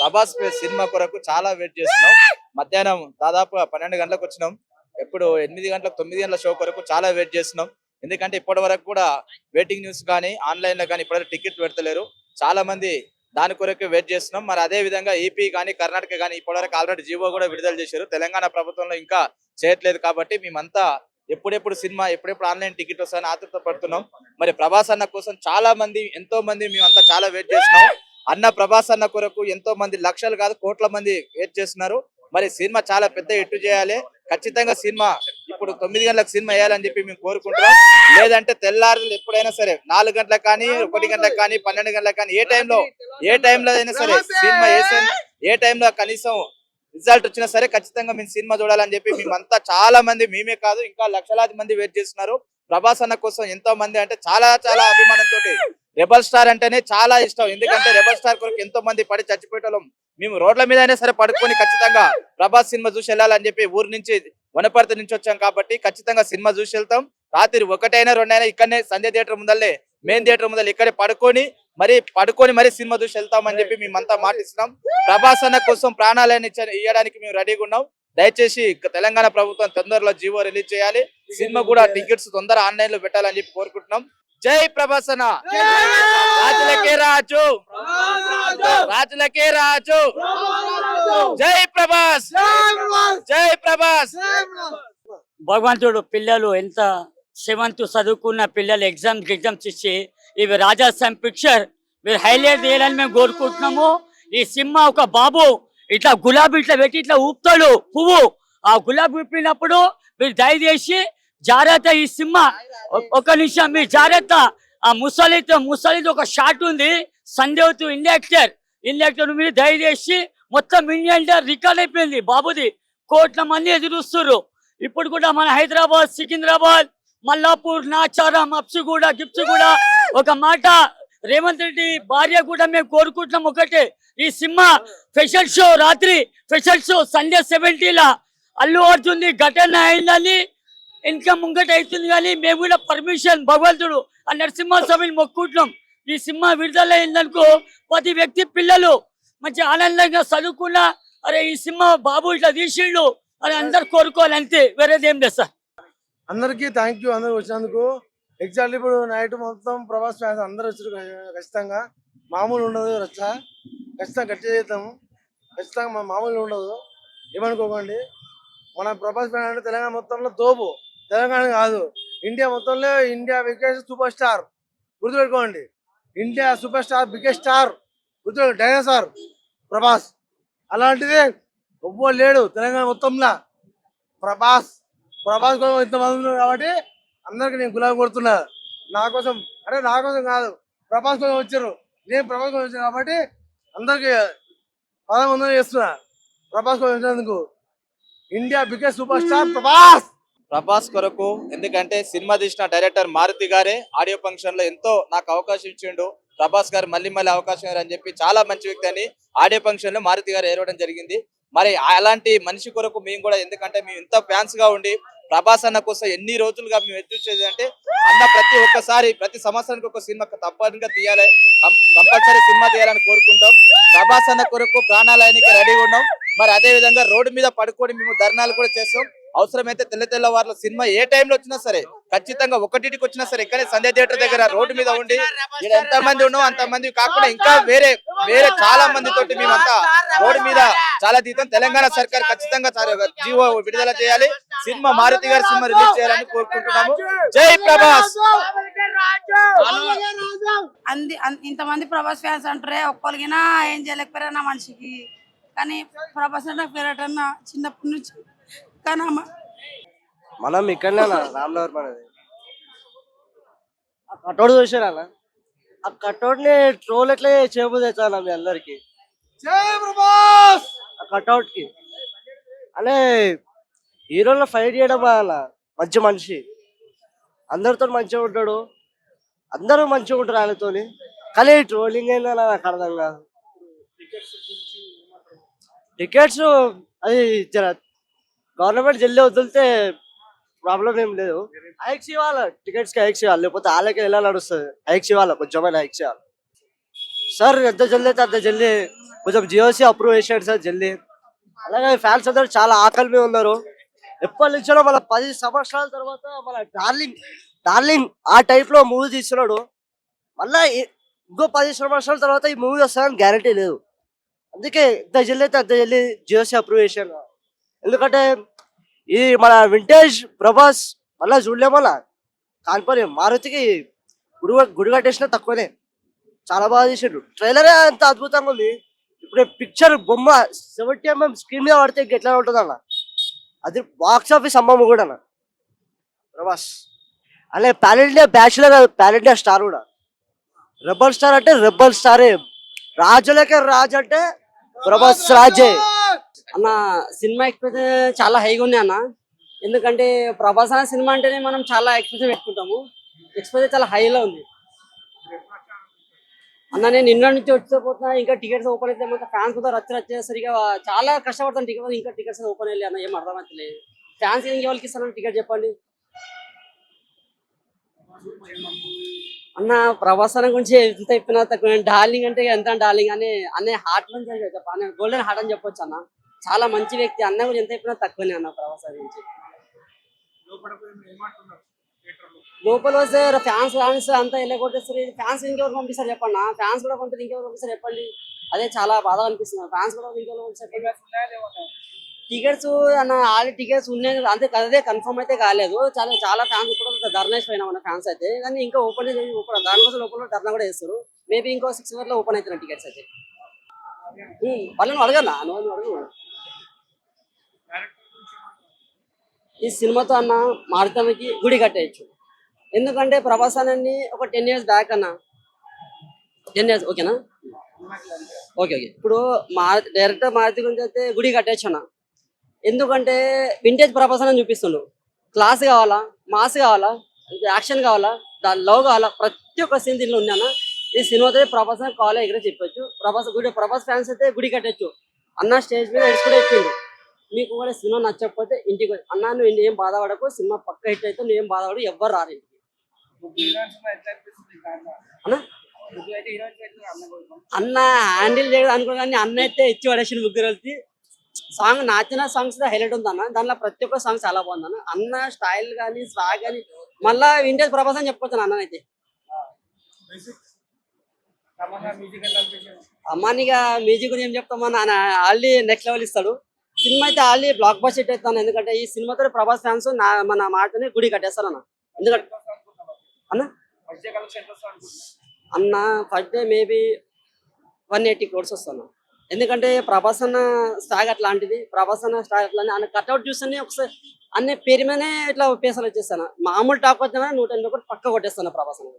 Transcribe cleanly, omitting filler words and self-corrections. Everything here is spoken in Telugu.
ప్రభాస్ సినిమా కొరకు చాలా వెయిట్ చేస్తున్నాం. మధ్యాహ్నం దాదాపుగా 12 గంటలకు వచ్చినాం. ఎప్పుడు 8 గంటలకు 9 గంటల షో కొరకు చాలా వెయిట్ చేస్తున్నాం. ఎందుకంటే ఇప్పటి వరకు కూడా వెయిటింగ్ న్యూస్ కానీ ఆన్లైన్ లో కానీ ఇప్పటివరకు టికెట్ పెడతలేరు. చాలా మంది దాని కొరకు వెయిట్ చేస్తున్నాం. మరి అదే విధంగా ఏపీ కానీ కర్ణాటక కానీ ఇప్పటివరకు ఆల్రెడీ జీవో కూడా విడుదల చేశారు. తెలంగాణ ప్రభుత్వంలో ఇంకా చేయట్లేదు కాబట్టి మేమంతా ఎప్పుడెప్పుడు సినిమా ఎప్పుడెప్పుడు ఆన్లైన్ టికెట్ వస్తాయని ఆతృత పడుతున్నాం. మరి ప్రభాస్ అన్న కోసం చాలా మంది ఎంతో మంది మేమంతా చాలా వెయిట్ చేస్తున్నాం. అన్న ప్రభాస్ అన్న కొరకు ఎంతో మంది లక్షలు కాదు కోట్ల మంది వెయిట్ చేస్తున్నారు. మరి సినిమా చాలా పెద్ద ఎట్టు చేయాలి. ఖచ్చితంగా సినిమా ఇప్పుడు 9 గంటలకు సినిమా వేయాలని చెప్పి మేము కోరుకుంటున్నాం. లేదంటే తెల్లారు ఎప్పుడైనా సరే 4 గంటలకు కానీ 1 గంటలకు కానీ 12 గంటలకు కానీ ఏ టైంలో అయినా సరే సినిమా ఏ టైంలో కనీసం రిజల్ట్ వచ్చినా సరే ఖచ్చితంగా మేము సినిమా చూడాలని చెప్పి మేమంతా చాలా మంది మేమే కాదు ఇంకా లక్షలాది మంది వెయిట్ చేస్తున్నారు. ప్రభాస్ అన్న కోసం ఎంతో మంది అంటే చాలా చాలా అభిమానంతో రెబల్ స్టార్ అంటేనే చాలా ఇష్టం. ఎందుకంటే రెబల్ స్టార్ కొరకు ఎంతో మంది పడి చచ్చిపోయేటోళ్ళం. మేము రోడ్ల మీద అయినా సరే పడుకొని ఖచ్చితంగా ప్రభాస్ సినిమా చూసి వెళ్ళాలని చెప్పి ఊరు నుంచి వనపర్తి నుంచి వచ్చాం కాబట్టి ఖచ్చితంగా సినిమా చూసి వెళ్తాం. రాత్రి 1 అయినా 2 అయినా ఇక్కడనే సంధ్య థియేటర్ ముందల్లే మెయిన్ థియేటర్ ముందర ఇక్కడే పడుకొని మరి సినిమా చూసి వెళ్తామని చెప్పి మేమంతా మాటిస్తున్నాం. ప్రభాస్ అన్న కోసం ప్రాణాలను ఇవ్వడానికి మేము రెడీగా ఉన్నాం. దయచేసి తెలంగాణ ప్రభుత్వం తొందరలో జీవో రిలీజ్ చేయాలి. సినిమా కూడా టికెట్స్ తొందర ఆన్లైన్ లో పెట్టాలని చెప్పి కోరుకుంటున్నాం. జై ప్రభాస్ అన్న, రాజులకే రాజు, రాజులకే రాజు, జై ప్రభాస్, జై ప్రభాస్. భగవంతుడు పిల్లలు ఎంత 7th చదువుకున్న పిల్లలు ఎగ్జామ్స్ ఇచ్చి ఇవి రాజాసాం పిక్చర్ మీరు హైలైట్ చేయాలని మేము కోరుకుంటున్నాము. ఈ సినిమా ఒక బాబు ఇట్లా గులాబీ ఇట్లా పెట్టి ఇట్లా ఊపుతాడు పువ్వు, ఆ గులాబీ ఊపినప్పుడు మీరు దయచేసి జాగ్రత్త. ఈ సినిమా ఒక నిమిషం మీరు జాగ్రత్త. ఆ ముసలితో ఒక షాట్ ఉంది. సందేవ్ ఇండియాక్టర్ మీరు దయచేసి మొత్తం ఇండియా రికార్డ్ అయిపోయింది. బాబుది కోట్ల మంది ఎదురుస్తున్నారు. ఇప్పుడు కూడా మన హైదరాబాద్, సికింద్రాబాద్, మల్లాపూర్, నాచారం, అప్సిగూడ, గిప్సిగూడ ఒక మాట రేవంత్ రెడ్డి భార్య కూడా మేము కోరుకుంటున్నాం ఒకటే, ఈ సినిమా స్పెషల్ షో రాత్రి స్పెషల్ షో సండే 70లా అల్లు అర్జున్ ఘటన అయిందని ఇంకా ముంగట అవుతుంది. కానీ మేము కూడా పర్మిషన్ భగవంతుడు ఆ నరసింహస్వామిని మొక్కుంటున్నాం. ఈ సినిమా విడుదల అయిందనుకో ప్రతి వ్యక్తి పిల్లలు మంచి ఆనందంగా చదువుకున్నా అరే ఈ సినిమా బాబు ఇట్లా తీసిండు అని అందరు కోరుకోవాలి, అంతే, వేరేది ఏం లేదు సార్. అందరికీ థ్యాంక్ యూ అందరు వచ్చినందుకు. ఎగ్జాక్ట్లీ ఇప్పుడు నైట్ మొత్తం ప్రభాస్ ఫ్యాన్స్ అందరూ వచ్చారు. ఖచ్చితంగా మామూలు ఉండదు రచ్చ, ఖచ్చితంగా గట్టి చేద్దాము. ఖచ్చితంగా మామూలు ఉండదు, ఏమనుకోకండి. మన ప్రభాస్ ఫ్యాన్ అంటే తెలంగాణ మొత్తంలో తోపు, తెలంగాణ కాదు ఇండియా మొత్తంలో ఇండియా బిగ్గెస్ట్ సూపర్ స్టార్ గుర్తుపెట్టుకోండి. India super star biggest star గుర్తుపెట్టు డైనోసార్ ప్రభాస్. అలాంటిది ఎవ్వరు లేడు తెలంగాణ మొత్తంలో. ప్రభాస్ కోసం ఇంతమంది ఉన్నారు కాబట్టి అందరికి నేను గులాబీ కొడుతున్నా. నా కోసం కాదు, ప్రభాస్ కోసం వచ్చారు. నేను ప్రభాస్ కోసం వచ్చాను కాబట్టి అందరికి పదవందనం చేస్తున్నా. ప్రభాస్ కోసం వచ్చినందుకు India biggest super star Prabhas కొరకు. ఎందుకంటే సినిమా తీసిన డైరెక్టర్ మారుతి గారే ఆడియో ఫంక్షన్ లో ఎంతో నాకు అవకాశం ఇచ్చిండు. ప్రభాస్ గారు మళ్ళీ అవకాశం అని చెప్పి చాలా మంచి వ్యక్తి అని ఆడియో ఫంక్షన్ లో మారుతి గారు ఏరవడం జరిగింది. మరి అలాంటి మనిషి కొరకు మేము కూడా, ఎందుకంటే మేము ఇంత ఫ్యాన్స్ గా ఉండి ప్రభాస్ అన్న కోసం ఎన్ని రోజులుగా మేము ఎదురు చూసేది అంటే అన్న ప్రతి సంవత్సరానికి ఒక సినిమా తప్పనిగా తీయాలి, కంపల్సరీ సినిమా తీయాలని కోరుకుంటాం. ప్రభాస్ అన్న కొరకు ప్రాణాలయానికి రెడీగా ఉన్నాం. మరి అదే విధంగా రోడ్డు మీద పడుకొని మేము ధర్నాలు కూడా చేస్తాం. అవసరమైతే తెల్లవారుల సినిమా ఏ టైంలో వచ్చినా సరే ఖచ్చితంగా 1కి వచ్చినా సరే ఇక్కడే సంధ్య థియేటర్ దగ్గర రోడ్డు మీద ఉండి ఎంత మంది ఉన్నాం అంతమంది కాకుండా ఇంకా వేరే చాలా మంది తోటి మేమంతా రోడ్డు మీద చాలా తీద్దాం. తెలంగాణ సర్కార్ ఖచ్చితంగా జీవో విడుదల చేయాలి, సినిమా మారుతి గారి సినిమా రిలీజ్ చేయాలని కోరుకుంటున్నాము. జై ప్రభాస్. ఇంతమంది ప్రభాస్ ఫ్యాన్స్ అంటారే, ఒక్కరికినా ఏం చేయలేకపోయారా నా మనిషికి. కానీ ప్రభాస్ అంటే ఫేవరెట్ అన్న చిన్నప్పటి నుంచి. మనం ఇక్కడనే రామ్నగర్ మనది. ఆ కటౌట్ చూసారా? ఆ కటౌట్ ని ట్రోల్ ఎట్లా చేయబోదు అవుతా మీ అందరికి. ఆ కటౌట్ కి అనే హీరోలో ఫైట్ చేయడం అన్న మంచి మనిషి, అందరితో మంచిగా ఉంటాడు, అందరూ మంచిగా ఉంటారు ఆయనతో. కానీ ట్రోలింగ్ అయినా నాకు అర్థం కాదు. టికెట్స్ అది గవర్నమెంట్ జల్దీ వదిలితే ప్రాబ్లం ఏం లేదు. హైక్స్ ఇవ్వాలి, టికెట్స్ కి హైక్స్ ఇవ్వాలి, లేకపోతే వాళ్ళకి ఎలా నడుస్తుంది. హైక్స్ ఇవ్వాలి, కొంచెమైనా హైక్స్ ఇవ్వాలి సార్. ఎంత జల్దీ అయితే అంత జల్దీ కొంచెం జియోసి అప్రూవ్ చేశాడు సార్ జల్దీ. అలాగే ఫ్యాన్స్ అందరూ చాలా ఆకలి మీద ఉన్నారు. ఎప్పటి నుంచో మన 10 సంవత్సరాల తర్వాత మన డార్లింగ్ డార్లింగ్ ఆ టైప్ లో మూవీ తీస్తున్నాడు. మళ్ళా ఇంకో 10 సంవత్సరాల తర్వాత ఈ మూవీ వస్తుందని గ్యారంటీ లేదు. అందుకే ఎంత జల్దీ అయితే అంత జల్దీ జియోసి అప్రూవ్ చేశాను. ఎందుకంటే ఈ మన వింటేజ్ ప్రభాస్ మళ్ళా చూడలేమలా కానిపోయి మారుతికి గుడి కట్టేసిన తక్కువనే. చాలా బాగా తీసిండు. ట్రైలరే అంత అద్భుతంగా ఉంది. ఇప్పుడు పిక్చర్ బొమ్మ 70mm స్క్రీన్ మీద పడితే ఎట్లా ఉంటుంది అన్న. అది బాక్స్ ఆఫీస్ అమ్మమ్మ కూడా అన్న ప్రభాస్. అలాగే pan India bachelor, pan India star కూడా. రెబల్ స్టార్ అంటే రెబల్ స్టారే. రాజులకే రాజు అంటే ప్రభాస్ రాజే. అన్న సినిమా ఎక్స్పెక్టేషన్ చాలా హైగా ఉంది అన్న. ఎందుకంటే ప్రభాస్ అనే సినిమా అంటేనే మనం చాలా ఎక్స్పెక్టేషన్ పెట్టుకుంటాము. ఎక్స్పెక్టేషన్ చాలా హైలో ఉంది అన్న. నేను నిన్న నుంచి వచ్చిపోతున్నా, ఇంకా టికెట్స్ ఓపెన్ అయితే మొత్తం ఫ్యాన్స్ కూడా రచ్చరిగా చాలా కష్టపడతాను. ఇంకా టికెట్స్ ఓపెన్ వెళ్ళి అన్న ఏం అర్థమవుతలేదు. ఫ్యాన్స్ ఇంకెవరికి ఇస్తాను టికెట్ చెప్పండి అన్న. ప్రభాస్ అన్న గురించి ఎంత చెప్పినా తక్కువ. డార్లింగ్ అంటే ఎంత డార్లింగ్ అని అనే హార్ట్ నుంచి చెప్పాలి. గోల్డెన్ హార్ట్ అని చెప్పొచ్చు అన్న. చాలా మంచి వ్యక్తి. అన్న గురించి ఎంత చెప్పినా తక్కువనే అన్న ప్రభాస్ గురించి. లోపల వస్తే ఫ్యాన్స్ అంతా ఎలా కొట్టేస్తారు. ఫ్యాన్స్ ఇంకెవరు పంపిస్తారు చెప్పండి. ఫ్యాన్స్ కూడా పంపిస్తే ఇంకెవరు పంపిస్తారు చెప్పండి. అదే చాలా బాధ అనిపిస్తుంది. ఫ్యాన్స్ కూడా ఇంకెవరు పంపిస్తారు. టికెట్స్ అన్న ఆల్రెడీ టికెట్స్ ఉన్నాయి అంతే. అదే కన్ఫర్మ్ అయితే కాలేదు. చాలా ఫ్యాన్స్ కూడా ధర్నేష్ పోయినా మన ఫ్యాన్స్ అయితే. కానీ ఇంకా ఓపెన్ దానికోసం లోపల ధర్నా కూడా చేస్తారు. మేబీ ఇంకో 6 hours లో ఓపెన్ అవుతున్నాయి టికెట్స్ అయితే. వాళ్ళని అడగన్నా నువ్వు అడుగు. ఈ సినిమాతో అన్న మారుతానికి గుడి కట్టేయచ్చు. ఎందుకంటే ప్రభాస్ అన్నని ఒక 10 years బ్యాక్ అన్న, 10 years ఓకేనా, ఓకే. ఇప్పుడు డైరెక్టర్ మారుతి గురించి అయితే గుడి కట్టేయచ్చు అన్న. ఎందుకంటే వింటేజ్ ప్రభాస్ అని చూపిస్తుండు. క్లాస్ కావాలా, మాస్ కావాలా, యాక్షన్ కావాలా, దాని లవ్ కావాలా, ప్రతి ఒక్క సీన్ దీనిలో ఉంది అన్న. ఈ సినిమాతో ప్రభాస్ అని కాలేజ్ ఎక్కడ చెప్పొచ్చు. ప్రభాస్ ఫ్యాన్స్ అయితే గుడి కట్టచ్చు అన్న. స్టేజ్ మీద కూడా చెప్పిండు, మీకు కూడా సినిమా నచ్చకపోతే ఇంటికి అన్న నువ్వు ఏం బాధపడకు, సినిమా పక్క హిట్ అయితే నువ్వేం బాధపడు, ఎవ్వరు రారు ఇంటికి అన్న. హ్యాండిల్ చేయడం అనుకో కానీ అన్న అయితే ఇచ్చి పడేసిన ముగ్గురు వచ్చి సాంగ్ నాచిన సాంగ్స్ హైలైట్ ఉంది అన్న. దాంట్లో ప్రతి ఒక్క సాంగ్ చాలా బాగుంది అన్న. అన్న స్టైల్ కానీ స్వాగ్ కానీ మళ్ళా వింటేజ్ ప్రభాస్ అని చెప్పుకోవచ్చు అన్న అయితే. అమ్మానిగా మ్యూజిక్ గురించి ఏం చెప్తామన్న, ఆల్రెడీ నెక్స్ట్ లెవెల్ ఇస్తాడు. సినిమా అయితే ఆల్రెడీ బ్లాక్ బస్టర్ హిట్ అవుతాను. ఎందుకంటే ఈ సినిమాతో ప్రభాస్ ఫ్యాన్స్ మన మాటని గుడి కట్టేస్తారు అన్న. ఎందుకంటే అన్న ఫస్ట్ డే మేబీ 180 crores వస్తాను. ఎందుకంటే ప్రభాస్ అన్న స్టాగ్ అట్లాంటిది. ప్రభాస్ అన్న స్టాగ్ అట్లా అన్న కట్అవుట్ చూస్తేనే ఒకసారి అన్ని పేరు మీదనే ఇట్లా పేసలు వచ్చేస్తాను. మామూలు టాక్ వచ్చినా 180 crores పక్క కొట్టేస్తాను ప్రభాస్ అన్న.